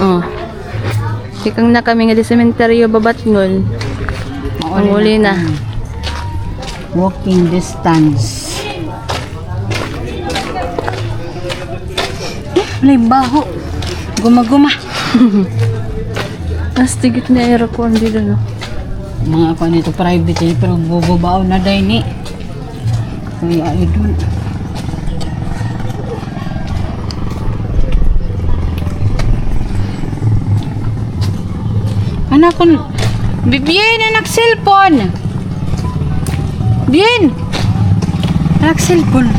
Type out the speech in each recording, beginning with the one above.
Oh. Ikang na kami nga di sementeryo Babatngol. Ang uli na. Walking distance. May baho. Gumaguma. Astigit na aircon dito, no? Mga ako nito private eh, pero bubabao na dahil ni. Kaya idol. Anak ko, Bien, anak cellphone. Bien. Anak cellphone.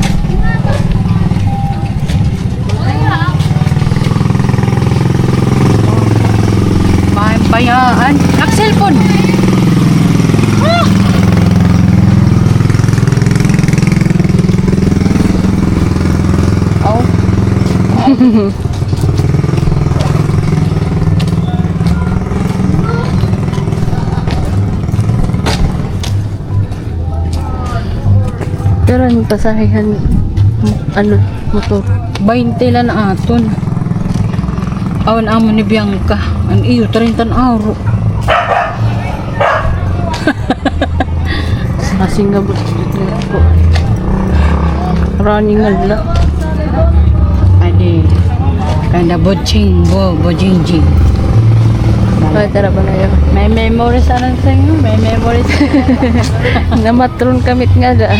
Bayaan. Anak cellphone. Ah. Oh. Pero ang pasahihan, ano, motor. 20 lang na aton. Awan amo ni Bianca. Ang iyo, 30 euro. Kasing nga po. Running nga nila. Adi. Kanda bojingjing. Kaya tara ba na yun? May memories alam sa inyo. May memories. Namatron kamit nga da.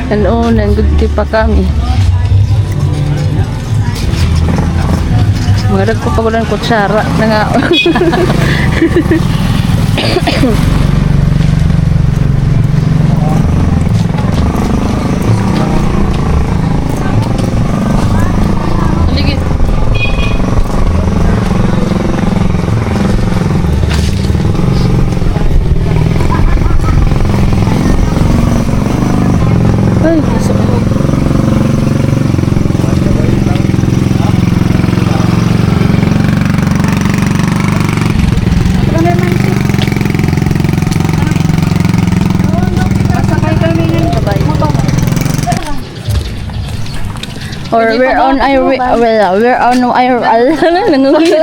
Ano, nangguti pa kami. Mga ko pa walang kutsara na nga. Haligit. Ay, so. Or we're on nangungulit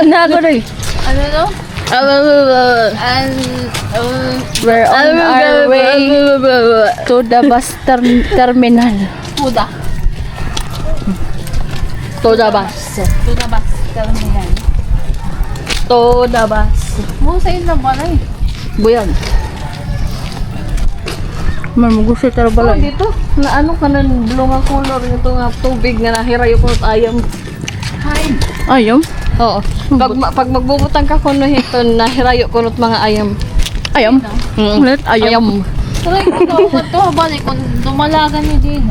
na ako rin. Ano to? We're on our way to the bus terminal. Puda. To the bus. To the bus terminal. To the bus. Mo sa inyo ba na eh? Buyag. Mamugusi taro Oh, balay. dito. Na ano ka na blue nga color ito nga tubig nga nahirayo ko at ayam. Hi. Ayom? Oo. Pag magbubutang ka kuno hito nahirayo ko mga ayam. Ayom? Ulit ayom. Tuloy ko ko to balik kung dumalagan ni din.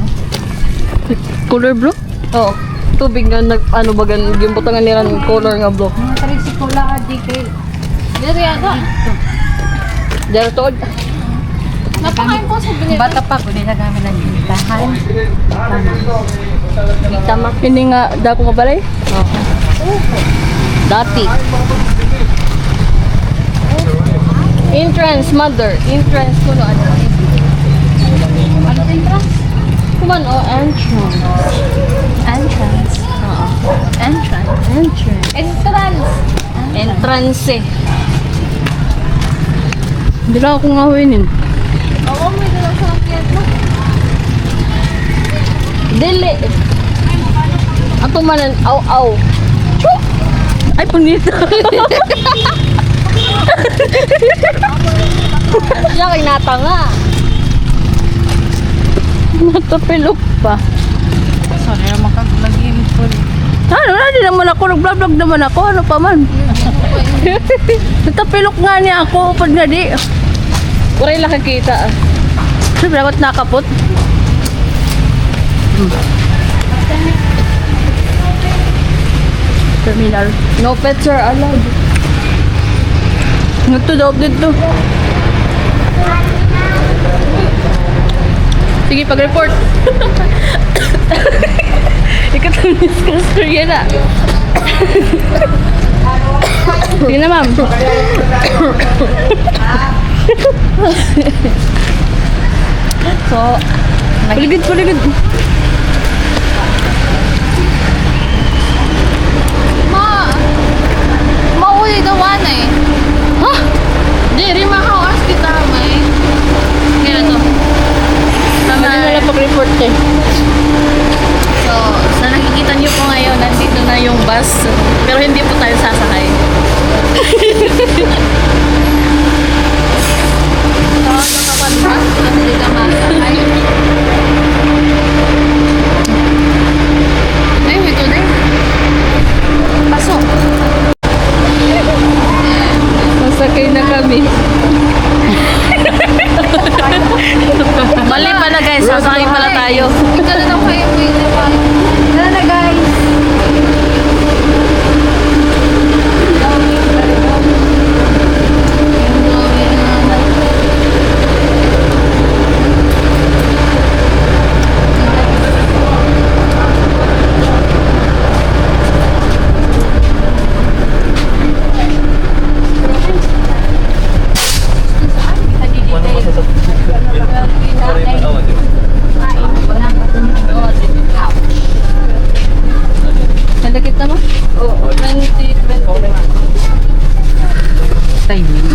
Color blue? Oo. Tubig nga nag ano bagan gimbutangan nila ng color nga blue. Mga trisikula di kay. Diri ada. Dero tood. Napakain po sa binili. Bata pa ko din na kami nagtintahan. Tama. Hindi nga dako nga balay? Dati. Entrance, mother. Entrance ko no ano. Ano entrance? Kuman o entrance. Entrance. Oo. Entrance. Entrance. Entrance eh. Hindi lang ako ngawinin. Oo, may dalang sa akyat mo. Dili. Ato manan, aw. Ay, punito. Siya kay natanga. Natapilok pa. Sorry naman kang lagim ko. Ano na, di naman ako. Nag-vlog naman ako. Ano pa man. Natapilok nga niya ako. Pag nga di. Uray lang kakita. Siyempre, ako nakapot. Terminal. No pets are allowed. Nagtudog dito. Sige, pag-report. Ikaw-tunis ka storya na. Sige na, ma'am. So, Paligid. gawa na eh. Ha? Di, rimakawas kita may. Kaya to. Tama na lang pag-report eh. So, sa nakikita niyo po ngayon, nandito na yung bus. Pero hindi po tayo sasakay. So, nakapag-bus, hindi ka masakay. Ay, may tunay. Pasok. Masakay na kami. Mali pala guys, sasakay pala tayo. Ika na lang kayo, Tara na guys. Nandakit na mo? Oo. 20. Timing.